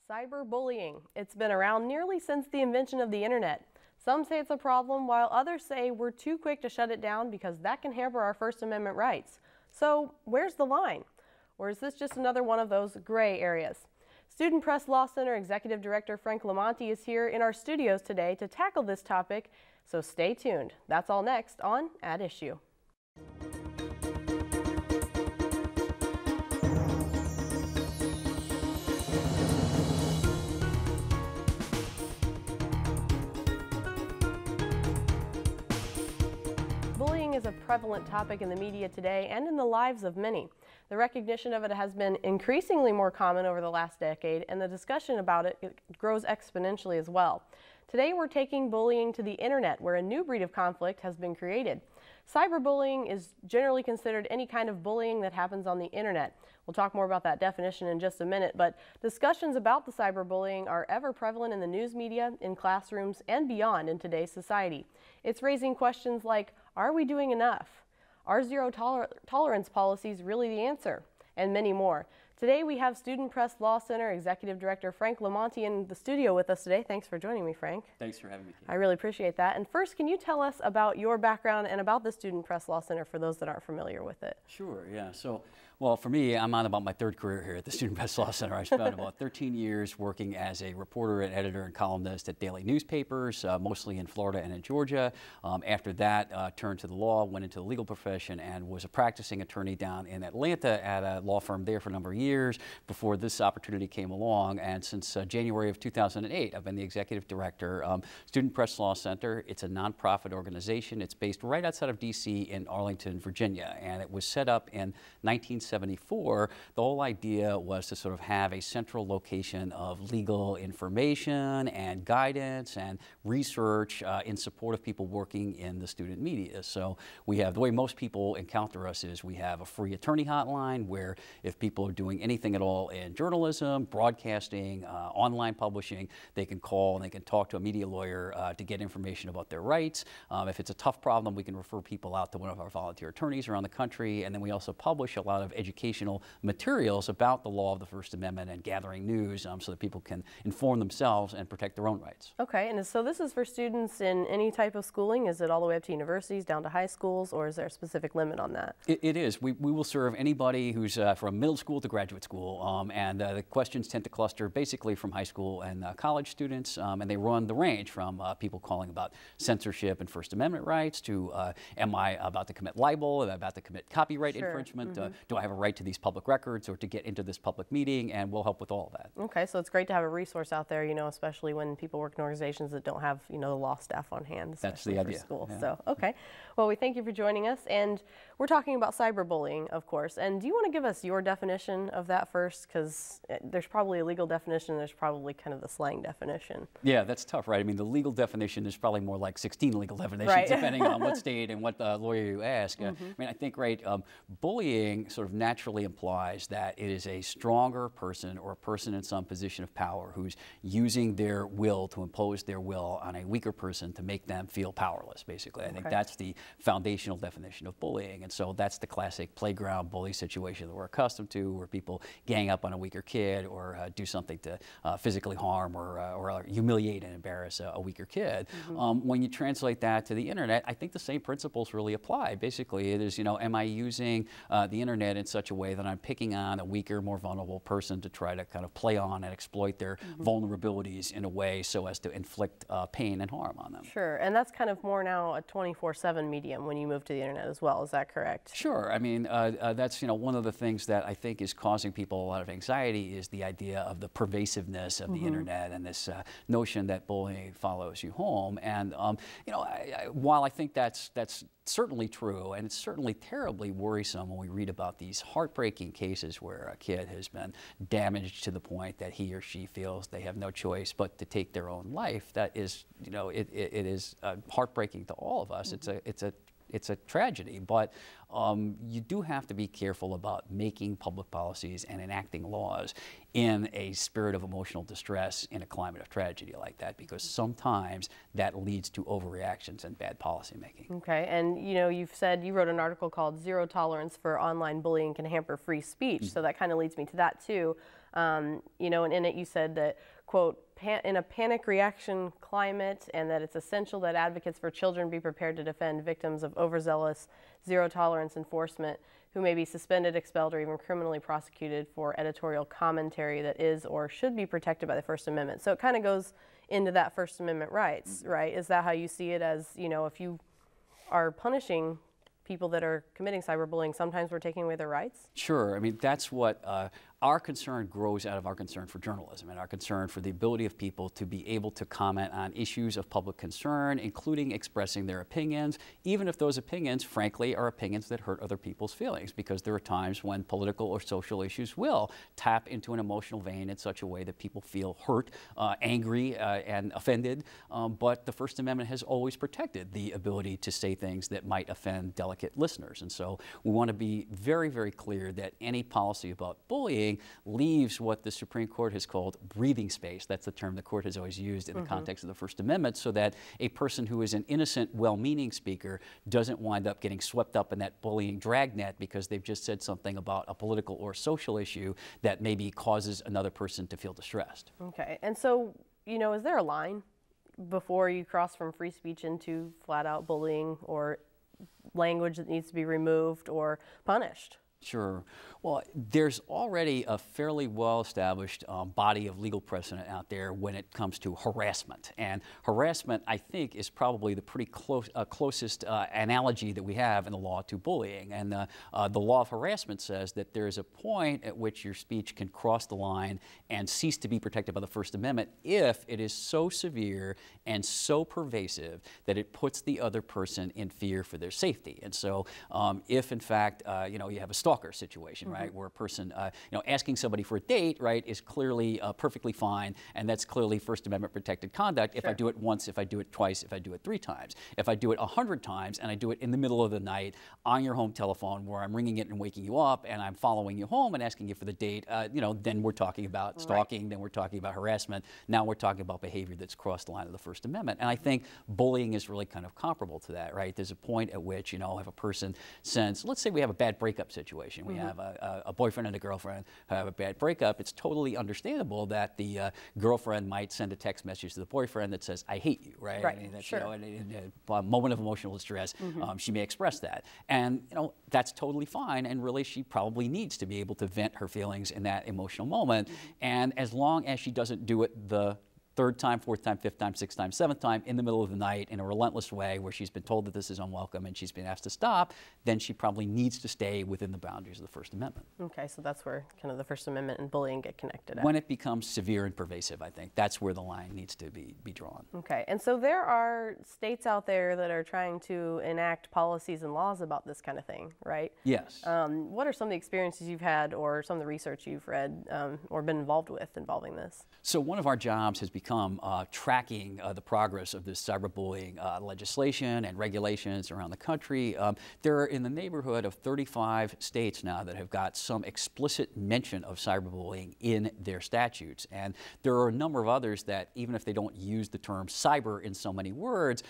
Cyberbullying. It's been around nearly since the invention of the internet. Some say it's a problem, while others say we're too quick to shut it down because that can hamper our First Amendment rights. So where's the line? Or is this just another one of those gray areas? Student Press Law Center Executive Director Frank Lamonti is here in our studios today to tackle this topic, so stay tuned. That's all next on At Issue. Bullying is a prevalent topic in the media today and in the lives of many. The recognition of it has been increasingly more common over the last decade, and the discussion about it grows exponentially as well. Today we're taking bullying to the internet, where a new breed of conflict has been created. Cyberbullying is generally considered any kind of bullying that happens on the internet. We'll talk more about that definition in just a minute, but discussions about the cyberbullying are ever prevalent in the news media, in classrooms, and beyond in today's society. It's raising questions like, are we doing enough? Are zero tolerance policies really the answer? And many more. Today we have Student Press Law Center Executive Director Frank Lamonti in the studio with us today. Thanks for joining me, Frank. Thanks for having me, Kate. I really appreciate that. And first, can you tell us about your background and about the Student Press Law Center for those that aren't familiar with it? Sure, yeah. So, well, for me, I'm on about my third career here at the Student Press Law Center. I spent about 13 years working as a reporter and editor and columnist at daily newspapers, mostly in Florida and in Georgia. After that, turned to the law, went into the legal profession, and was a practicing attorney down in Atlanta at a law firm there for a number of years before this opportunity came along. And since January of 2008, I've been the executive director. Student Press Law Center, it's a nonprofit organization. It's based right outside of D.C. in Arlington, Virginia, and it was set up in 1974. The whole idea was to sort of have a central location of legal information and guidance and research in support of people working in the student media. So we have, the way most people encounter us is we have a free attorney hotline where if people are doing anything at all in journalism, broadcasting, online publishing, they can call and they can talk to a media lawyer to get information about their rights. If it's a tough problem, we can refer people out to one of our volunteer attorneys around the country. And then we also publish a lot of educational materials about the law of the First Amendment and gathering news so that people can inform themselves and protect their own rights. Okay, and so this is for students in any type of schooling? Is it all the way up to universities, down to high schools, or is there a specific limit on that? It is. We will serve anybody who's from middle school to graduate school, and the questions tend to cluster basically from high school and college students, and they run the range from people calling about censorship and First Amendment rights to am I about to commit libel, am I about to commit copyright infringement, do I have a right to these public records or to get into this public meeting, and we'll help with all of that. Okay, so it's great to have a resource out there, especially when people work in organizations that don't have, the law staff on hand. That's the idea. For school. Yeah. So, okay. Well, we thank you for joining us, and we're talking about cyberbullying, of course. And do you want to give us your definition of that first? Because there's probably a legal definition, and there's probably kind of the slang definition. Yeah, that's tough, right? I mean, the legal definition is probably more like 16 legal definitions, right. Depending on what state and what lawyer you ask. I mean, I think, right, bullying sort of naturally implies that it is a stronger person or a person in some position of power who's using their will to impose their will on a weaker person to make them feel powerless, basically. I think that's the foundational definition of bullying. And so that's the classic playground bully situation that we're accustomed to, where people gang up on a weaker kid or do something to physically harm or humiliate and embarrass a weaker kid. When you translate that to the internet, I think the same principles really apply. Basically, it is, am I using the internet in such a way that I'm picking on a weaker, more vulnerable person to try to kind of play on and exploit their vulnerabilities in a way so as to inflict pain and harm on them. Sure, and that's kind of more now a 24/7 medium when you move to the internet as well. Is that correct? Sure. I mean, that's one of the things that I think is causing people a lot of anxiety is the idea of the pervasiveness of the internet and this notion that bullying follows you home. And while I think that's certainly true, and it's certainly terribly worrisome when we read about these heartbreaking cases where a kid has been damaged to the point that he or she feels they have no choice but to take their own life. That is, it is heartbreaking to all of us. It's a tragedy, but you do have to be careful about making public policies and enacting laws in a spirit of emotional distress in a climate of tragedy like that, because sometimes that leads to overreactions and bad policymaking. Okay, and you've said you wrote an article called "Zero Tolerance for Online Bullying Can Hamper Free Speech," so that kind of leads me to that too. You know, and in it you said that, quote, in a panic reaction climate, and that it's essential that advocates for children be prepared to defend victims of overzealous, zero-tolerance enforcement who may be suspended, expelled, or even criminally prosecuted for editorial commentary that is or should be protected by the First Amendment. So it kind of goes into that First Amendment rights, right? Is that how you see it? As, you know, if you are punishing people that are committing cyberbullying, sometimes we're taking away their rights? Sure. I mean, that's what our concern grows out of our concern for journalism and our concern for the ability of people to be able to comment on issues of public concern, including expressing their opinions, even if those opinions, frankly, are opinions that hurt other people's feelings, because there are times when political or social issues will tap into an emotional vein in such a way that people feel hurt, angry, and offended. But the First Amendment has always protected the ability to say things that might offend delicate listeners. And so we want to be very, very clear that any policy about bullying leaves what the Supreme Court has called breathing space. That's the term the court has always used in the context of the First Amendment, so that a person who is an innocent, well-meaning speaker doesn't wind up getting swept up in that bullying dragnet because they've just said something about a political or social issue that maybe causes another person to feel distressed. Okay, and so, you know, is there a line before you cross from free speech into flat-out bullying, or language that needs to be removed or punished? Sure. Well, there's already a fairly well-established body of legal precedent out there when it comes to harassment. And harassment, I think, is probably the pretty closest analogy that we have in the law to bullying. And the law of harassment says that there is a point at which your speech can cross the line and cease to be protected by the First Amendment if it is so severe and so pervasive that it puts the other person in fear for their safety. And so if, in fact, you know, you have a stalker situation, right, where a person, you know, asking somebody for a date, right, is clearly perfectly fine, and that's clearly First Amendment protected conduct. If I do it once, if I do it twice, if I do it 3 times. If I do it 100 times and I do it in the middle of the night on your home telephone where I'm ringing it and waking you up and I'm following you home and asking you for the date, you know, then we're talking about stalking, then we're talking about harassment, now we're talking about behavior that's crossed the line of the First Amendment. And I think bullying is really kind of comparable to that, right? There's a point at which, you know, if a person sends, let's say we have a bad breakup situation, we have a boyfriend and a girlfriend who have a bad breakup, it's totally understandable that the girlfriend might send a text message to the boyfriend that says, I hate you, right? I mean, that's, you know, in a moment of emotional distress, she may express that. And, you know, that's totally fine, and really she probably needs to be able to vent her feelings in that emotional moment. And as long as she doesn't do it the 3rd time, 4th time, 5th time, 6th time, 7th time in the middle of the night in a relentless way where she's been told that this is unwelcome and she's been asked to stop, then she probably needs to stay within the boundaries of the First Amendment. Okay, so that's where kind of the First Amendment and bullying get connected. When it becomes severe and pervasive, I think that's where the line needs to be drawn. Okay, and so there are states out there that are trying to enact policies and laws about this kind of thing, right? Yes. What are some of the experiences you've had, or some of the research you've read or been involved with involving this? So one of our jobs has become tracking the progress of this cyberbullying legislation and regulations around the country. There are in the neighborhood of 35 states now that have got some explicit mention of cyberbullying in their statutes. And there are a number of others that, even if they don't use the term cyber in so many words,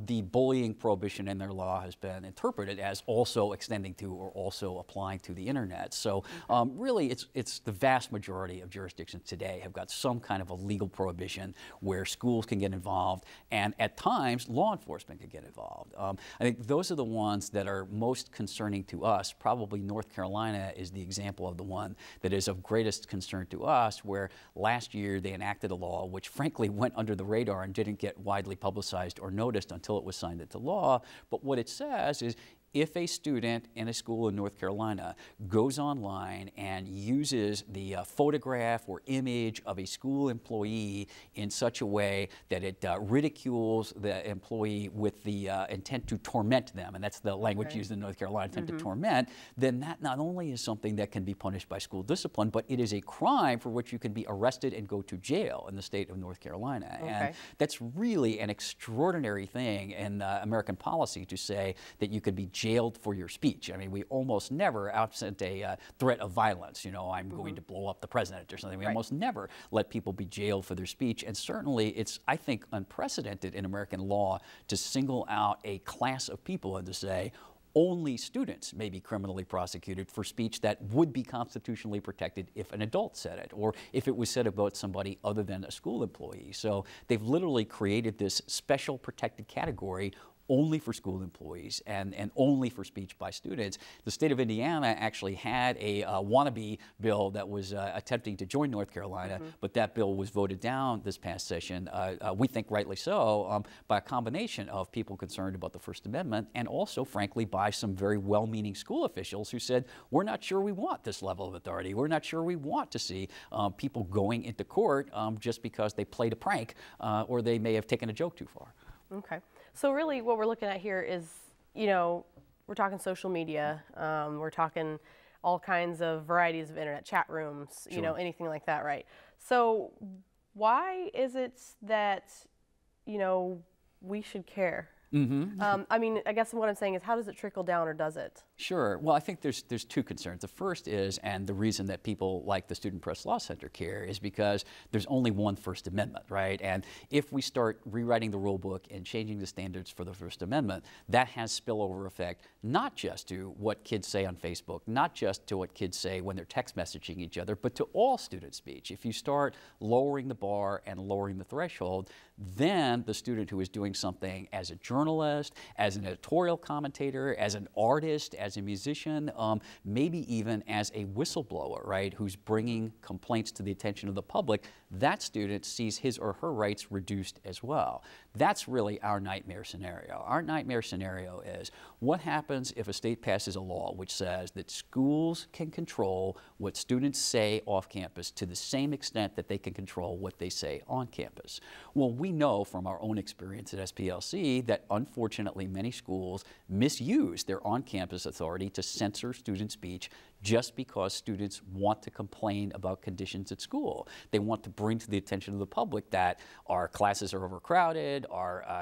the bullying prohibition in their law has been interpreted as also extending to or also applying to the internet. So really it's the vast majority of jurisdictions today have got some kind of a legal prohibition where schools can get involved, and at times law enforcement can get involved. I think those are the ones that are most concerning to us. Probably North Carolina is the example of the one that is of greatest concern to us, where last year they enacted a law which frankly went under the radar and didn't get widely publicized or noticed until it was signed into law. But what it says is, if a student in a school in North Carolina goes online and uses the photograph or image of a school employee in such a way that it ridicules the employee with the intent to torment them, and that's the language used in North Carolina, intent to torment, then that not only is something that can be punished by school discipline, but it is a crime for which you can be arrested and go to jail in the state of North Carolina. And that's really an extraordinary thing in American policy, to say that you could be jailed for your speech. I mean, we almost never, absent a threat of violence, you know, I'm going to blow up the president or something, we almost never let people be jailed for their speech. And certainly it's, I think, unprecedented in American law to single out a class of people and to say, only students may be criminally prosecuted for speech that would be constitutionally protected if an adult said it, or if it was said about somebody other than a school employee. So they've literally created this special protected category only for school employees and only for speech by students. The state of Indiana actually had a wannabe bill that was attempting to join North Carolina, but that bill was voted down this past session, we think rightly so, by a combination of people concerned about the First Amendment and also, frankly, by some very well-meaning school officials who said, we're not sure we want this level of authority. We're not sure we want to see people going into court just because they played a prank or they may have taken a joke too far. Okay. So really what we're looking at here is, you know, we're talking social media, we're talking all kinds of varieties of internet, chat rooms, you know, anything like that, right? So why is it that, you know, we should care? I mean, I guess what I'm saying is, how does it trickle down, or does it? Sure. Well, I think there's two concerns. The first is, and the reason that people like the Student Press Law Center care, is because there's only one First Amendment, right? And if we start rewriting the rule book and changing the standards for the First Amendment, that has spillover effect, not just to what kids say on Facebook, not just to what kids say when they're text messaging each other, but to all student speech. If you start lowering the bar and lowering the threshold, then the student who is doing something as a journalist, as an editorial commentator, as an artist, as a musician, maybe even as a whistleblower, right, who's bringing complaints to the attention of the public, that student sees his or her rights reduced as well. That's really our nightmare scenario. Our nightmare scenario is, what happens if a state passes a law which says that schools can control what students say off campus to the same extent that they can control what they say on campus? Well, we know from our own experience at SPLC that unfortunately many schools misuse their on-campus authority to censor student speech just because students want to complain about conditions at school. They want to bring to the attention of the public that our classes are overcrowded,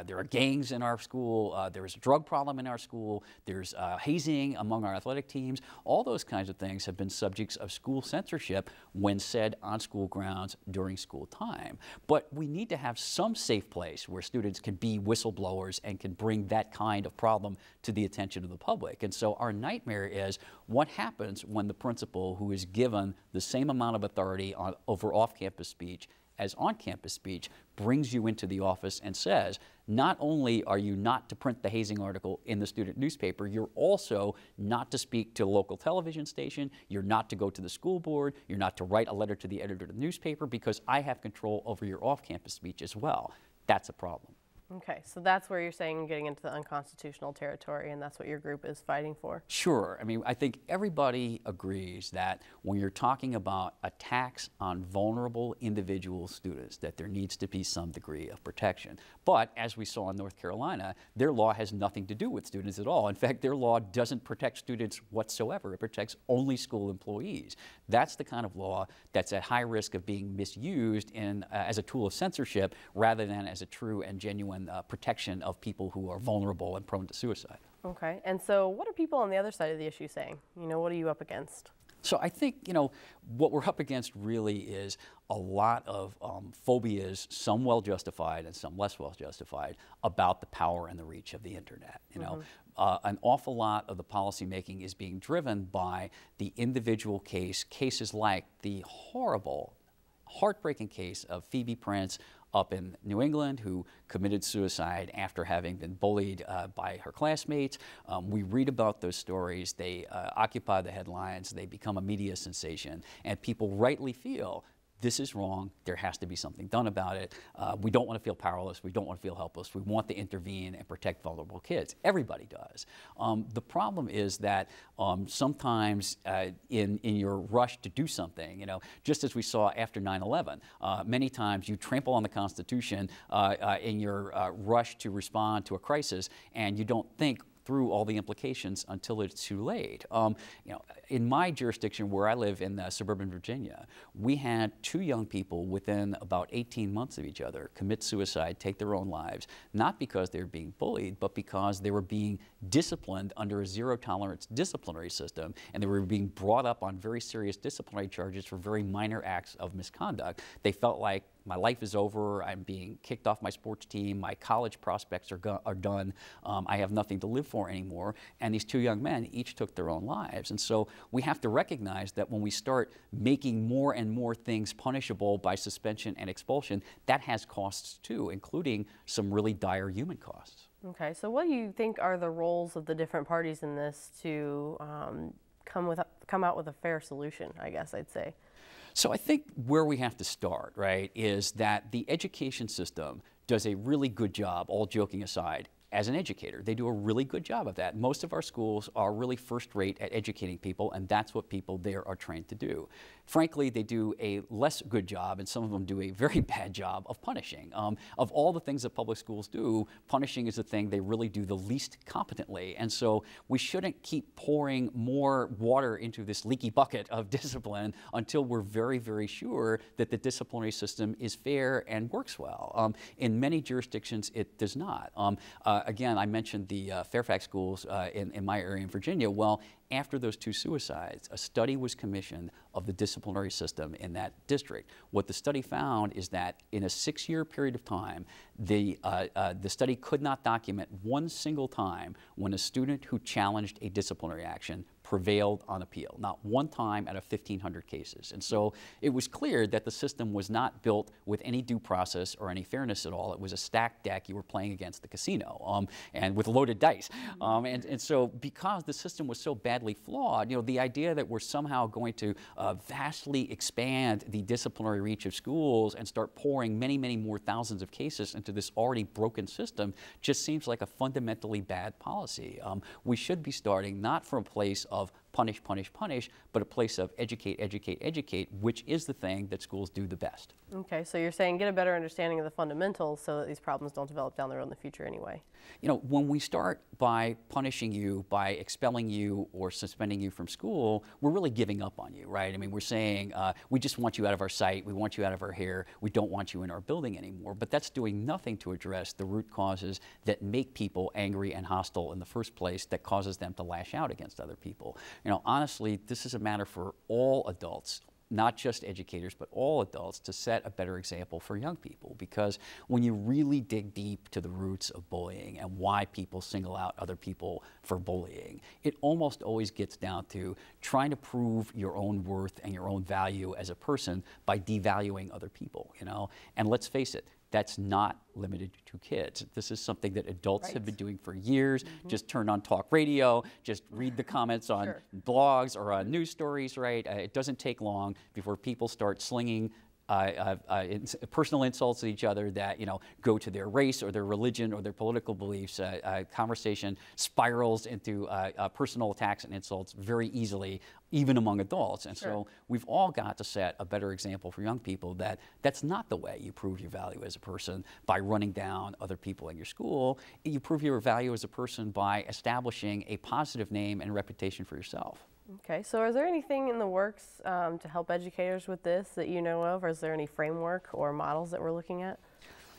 there are gangs in our school, there's a drug problem in our school, there's hazing among our athletic teams. All those kinds of things have been subjects of school censorship when said on school grounds during school time. But we need to have some safe place where students can be whistleblowers and can bring that kind of problem to the attention of the public. And so our nightmare is, what happens when the principal, who is given the same amount of authority over off-campus speech as on-campus speech, brings you into the office and says, not only are you not to print the hazing article in the student newspaper, you're also not to speak to a local television station, you're not to go to the school board, you're not to write a letter to the editor of the newspaper, because I have control over your off-campus speech as well. That's a problem. Okay, so that's where you're saying you're getting into the unconstitutional territory, and that's what your group is fighting for? Sure. I mean, I think everybody agrees that when you're talking about attacks on vulnerable individual students, that there needs to be some degree of protection. But as we saw in North Carolina, their law has nothing to do with students at all. In fact, their law doesn't protect students whatsoever. It protects only school employees. That's the kind of law that's at high risk of being misused as a tool of censorship rather than as a true and genuine protection of people who are vulnerable and prone to suicide. Okay, and so what are people on the other side of the issue saying? You know, what are you up against? So I think, you know, what we're up against really is a lot of phobias, some well justified and some less well justified, about the power and the reach of the internet. You know, an awful lot of the policy making is being driven by the individual cases like the horrible, heartbreaking case of Phoebe Prince up in New England, who committed suicide after having been bullied by her classmates. We read about those stories. They occupy the headlines. They become a media sensation. And people rightly feel, this is wrong, there has to be something done about it. We don't want to feel powerless, we don't want to feel helpless, we want to intervene and protect vulnerable kids. Everybody does. The problem is that sometimes in your rush to do something, you know, just as we saw after 9/11, many times you trample on the Constitution in your rush to respond to a crisis, and you don't think through all the implications until it's too late. You know, in my jurisdiction where I live in suburban Virginia, we had 2 young people within about 18 months of each other commit suicide, take their own lives, not because they were being bullied, but because they were being disciplined under a zero-tolerance disciplinary system, and they were being brought up on very serious disciplinary charges for very minor acts of misconduct. They felt like my life is over, I'm being kicked off my sports team, my college prospects are done, I have nothing to live for anymore. And these two young men each took their own lives. And so we have to recognize that when we start making more and more things punishable by suspension and expulsion, that has costs too, including some really dire human costs. Okay, so what do you think are the roles of the different parties in this to come out with a fair solution, I guess I'd say? So I think where we have to start, right, is that the education system does a really good job, all joking aside, as an educator. They do a really good job of that. Most of our schools are really first rate at educating people, and that's what people there are trained to do. Frankly, they do a less good job, and some of them do a very bad job of punishing. Of all the things that public schools do, punishing is the thing they really do the least competently. And so we shouldn't keep pouring more water into this leaky bucket of discipline until we're very, very sure that the disciplinary system is fair and works well. In many jurisdictions, it does not. Again, I mentioned the Fairfax schools in my area in Virginia. Well, after those two suicides, a study was commissioned of the disciplinary system in that district. What the study found is that in a 6-year period of time, the study could not document one single time when a student who challenged a disciplinary action prevailed on appeal, not one time out of 1,500 cases. And so it was clear that the system was not built with any due process or any fairness at all. It was a stacked deck. You were playing against the casino and with loaded dice. And so because the system was so badly flawed, you know, the idea that we're somehow going to vastly expand the disciplinary reach of schools and start pouring many, many more thousands of cases into this already broken system just seems like a fundamentally bad policy. We should be starting not from a place of punish, punish, punish, but a place of educate, educate, educate, which is the thing that schools do the best. Okay, so you're saying get a better understanding of the fundamentals so that these problems don't develop down the road in the future anyway. You know, when we start by punishing you, by expelling you or suspending you from school, we're really giving up on you, right? I mean, we're saying, we just want you out of our sight, we want you out of our hair, we don't want you in our building anymore. But that's doing nothing to address the root causes that make people angry and hostile in the first place, that causes them to lash out against other people. You know, honestly, this is a matter for all adults, not just educators, but all adults, to set a better example for young people. Because when you really dig deep to the roots of bullying and why people single out other people for bullying, it almost always gets down to trying to prove your own worth and your own value as a person by devaluing other people, you know? And let's face it, that's not limited to kids. This is something that adults have been doing for years. Just turn on talk radio, just read the comments on blogs or on news stories, right? It doesn't take long before people start slinging personal insults at each other that, you know, go to their race or their religion or their political beliefs. Conversation spirals into personal attacks and insults very easily, even among adults. And so we've all got to set a better example for young people that that's not the way you prove your value as a person, by running down other people in your school. You prove your value as a person by establishing a positive name and reputation for yourself. Okay, so is there anything in the works to help educators with this that you know of, or is there any framework or models that we're looking at?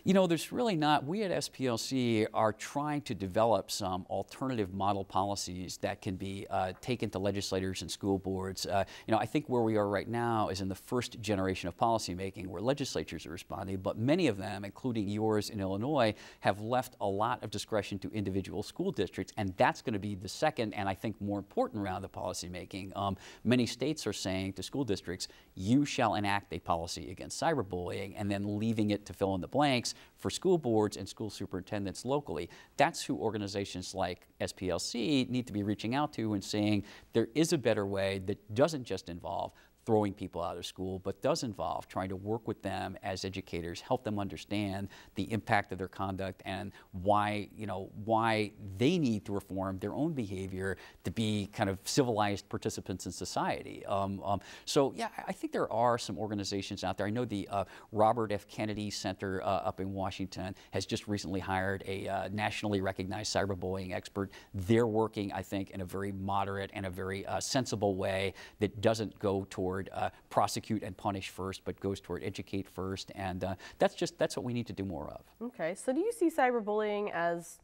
You know, there's really not. We at SPLC are trying to develop some alternative model policies that can be taken to legislators and school boards. You know, I think where we are right now is in the first generation of policymaking where legislatures are responding, but many of them, including yours in Illinois, have left a lot of discretion to individual school districts, and that's going to be the second and I think more important round of policymaking. Many states are saying to school districts, you shall enact a policy against cyberbullying, and then leaving it to fill in the blanks for school boards and school superintendents locally. That's who organizations like SPLC need to be reaching out to and saying there is a better way that doesn't just involve throwing people out of school, but does involve trying to work with them as educators, help them understand the impact of their conduct and why, you know, why they need to reform their own behavior to be kind of civilized participants in society. So yeah, I think there are some organizations out there. I know the Robert F. Kennedy Center up in Washington has just recently hired a nationally recognized cyberbullying expert. They're working, I think, in a very moderate and a very sensible way that doesn't go toward prosecute and punish first, but goes toward educate first, and that's what we need to do more of. Okay, so do you see cyberbullying as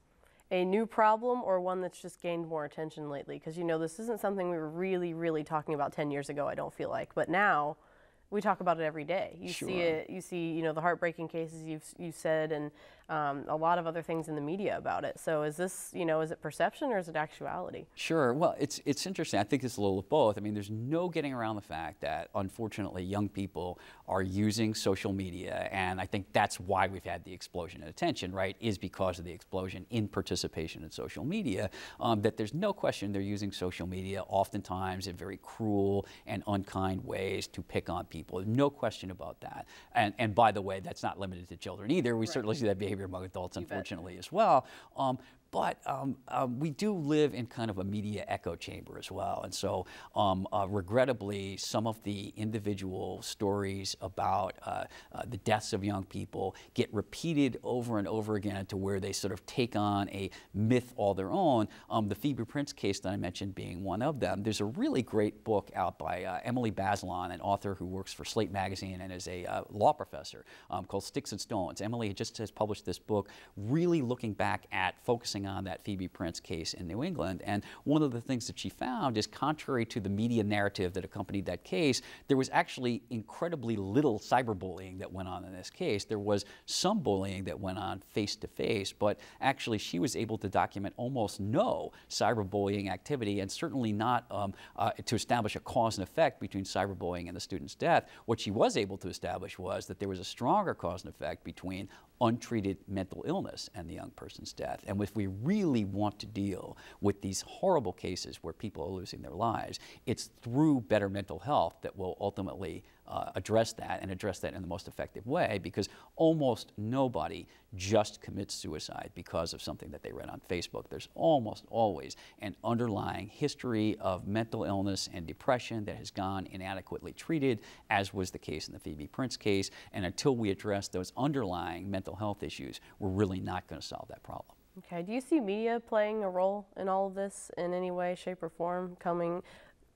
a new problem or one that's just gained more attention lately? Because, you know, this isn't something we were really talking about 10 years ago, I don't feel like, but now we talk about it every day. You Sure. see it. You see, you know, the heartbreaking cases you said, and a lot of other things in the media about it. So is this, you know, is it perception or is it actuality? Sure. Well, it's interesting. I think it's a little of both. I mean, there's no getting around the fact that, unfortunately, young people are using social media, and I think that's why we've had the explosion in attention, right, is because of the explosion in participation in social media, that there's no question they're using social media oftentimes in very cruel and unkind ways to pick on people. No question about that. And by the way, that's not limited to children either. We certainly see that behavior among adults, unfortunately, as well. But we do live in kind of a media echo chamber as well. And so regrettably, some of the individual stories about the deaths of young people get repeated over and over again to where they sort of take on a myth all their own. The Phoebe Prince case that I mentioned being one of them. There's a really great book out by Emily Bazelon, an author who works for Slate Magazine and is a law professor, called Sticks and Stones. Emily just has published this book really looking back at focusing on that Phoebe Prince case in New England. And one of the things that she found is, contrary to the media narrative that accompanied that case, there was actually incredibly little cyberbullying that went on in this case. There was some bullying that went on face-to-face, but actually she was able to document almost no cyberbullying activity, and certainly not to establish a cause and effect between cyberbullying and the student's death. What she was able to establish was that there was a stronger cause and effect between untreated mental illness and the young person's death. And if we really want to deal with these horrible cases where people are losing their lives, it's through better mental health that will ultimately address that, and address that in the most effective way, because almost nobody just commits suicide because of something that they read on Facebook. There's almost always an underlying history of mental illness and depression that has gone inadequately treated, as was the case in the Phoebe Prince case. And until we address those underlying mental health issues, we're really not going to solve that problem. Okay. Do you see media playing a role in all of this in any way, shape, or form, coming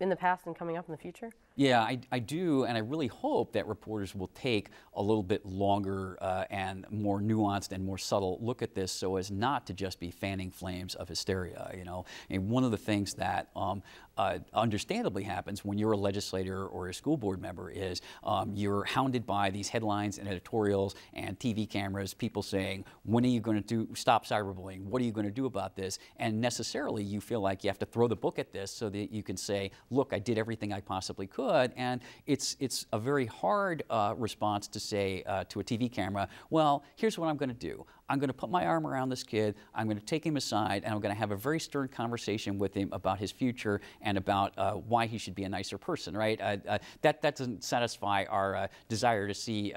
in the past and coming up in the future? Yeah, I do, and I really hope that reporters will take a little bit longer and more nuanced and more subtle look at this, so as not to just be fanning flames of hysteria. You know, and one of the things that understandably happens when you're a legislator or a school board member is you're hounded by these headlines and editorials and TV cameras, people saying, when are you going to stop cyberbullying? What are you going to do about this? And necessarily you feel like you have to throw the book at this so that you can say, look, I did everything I possibly could. And it's a very hard response to say to a TV camera, well, here's what I'm going to do. I'm going to put my arm around this kid, I'm going to take him aside, and I'm going to have a very stern conversation with him about his future and about why he should be a nicer person, right? That doesn't satisfy our desire to see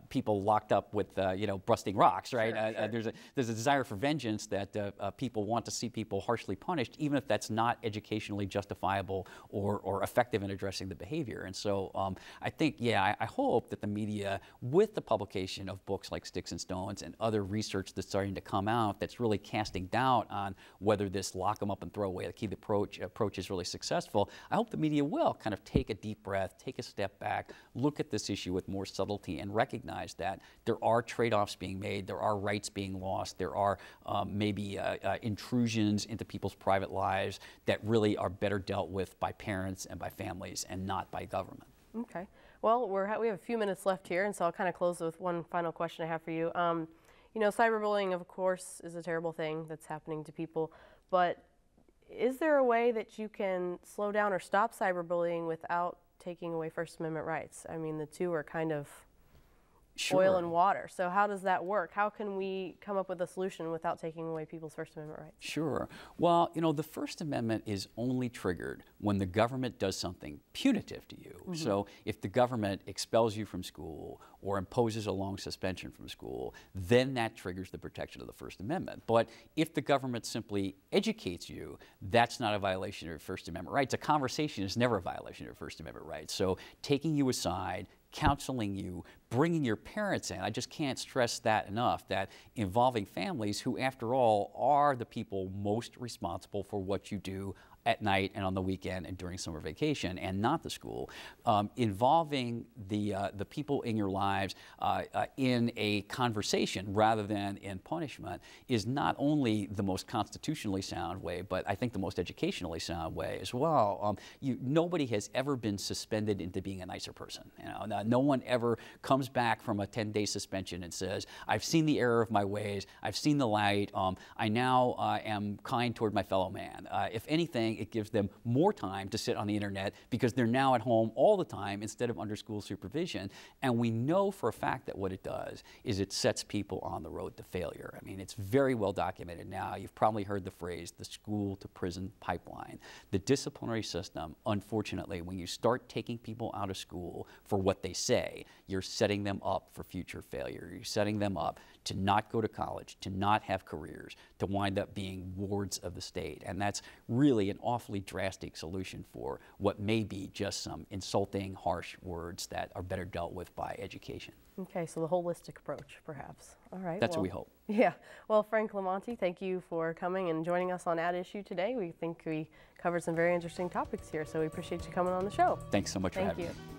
people locked up with, you know, busting rocks, right? Sure. There's a desire for vengeance that people want to see people harshly punished, even if that's not educationally justifiable or effective in addressing the behavior. And so I think, yeah, I hope that the media, with the publication of books like Sticks and Stones and other research that's starting to come out that's really casting doubt on whether this lock them up and throw away the key approach is really successful, I hope the media will kind of take a deep breath, take a step back, look at this issue with more subtlety, and recognize that there are trade-offs being made, there are rights being lost, there are maybe intrusions into people's private lives that really are better dealt with by parents and by families and not by government. Okay. Well, we have a few minutes left here, and so I'll kind of close with one final question I have for you. You know, cyberbullying, of course, is a terrible thing that's happening to people, but is there a way that you can slow down or stop cyberbullying without taking away First Amendment rights? I mean, the two are kind of oil and water. So how does that work? How can we come up with a solution without taking away people's First Amendment rights? Sure. Well, you know, the First Amendment is only triggered when the government does something punitive to you. Mm-hmm. So if the government expels you from school or imposes a long suspension from school, then that triggers the protection of the First Amendment. But if the government simply educates you, that's not a violation of your First Amendment rights. A conversation is never a violation of your First Amendment rights. So taking you aside, counseling you, bringing your parents in. I just can't stress that enough, that involving families who, after all, are the people most responsible for what you do at night and on the weekend and during summer vacation, and not the school. Involving the people in your lives in a conversation rather than in punishment is not only the most constitutionally sound way, but I think the most educationally sound way as well. Nobody has ever been suspended into being a nicer person. No one ever comes back from a 10-day suspension and says, I've seen the error of my ways, I've seen the light, I now am kind toward my fellow man. If anything, it gives them more time to sit on the internet because they're now at home all the time instead of under school supervision. And we know for a fact that what it does is it sets people on the road to failure. I mean, it's very well documented now. You've probably heard the phrase, the school to prison pipeline. The disciplinary system, unfortunately, when you start taking people out of school for what they say, you're setting them up for future failure. You're setting them up to not go to college, to not have careers, to wind up being wards of the state. And that's really an awfully drastic solution for what may be just some insulting, harsh words that are better dealt with by education. Okay, so the holistic approach, perhaps. All right. That's what we hope. Yeah. Well, Frank Lamonti, thank you for coming and joining us on At Issue today. We think we covered some very interesting topics here, so we appreciate you coming on the show. Thanks so much for having me. Thank you.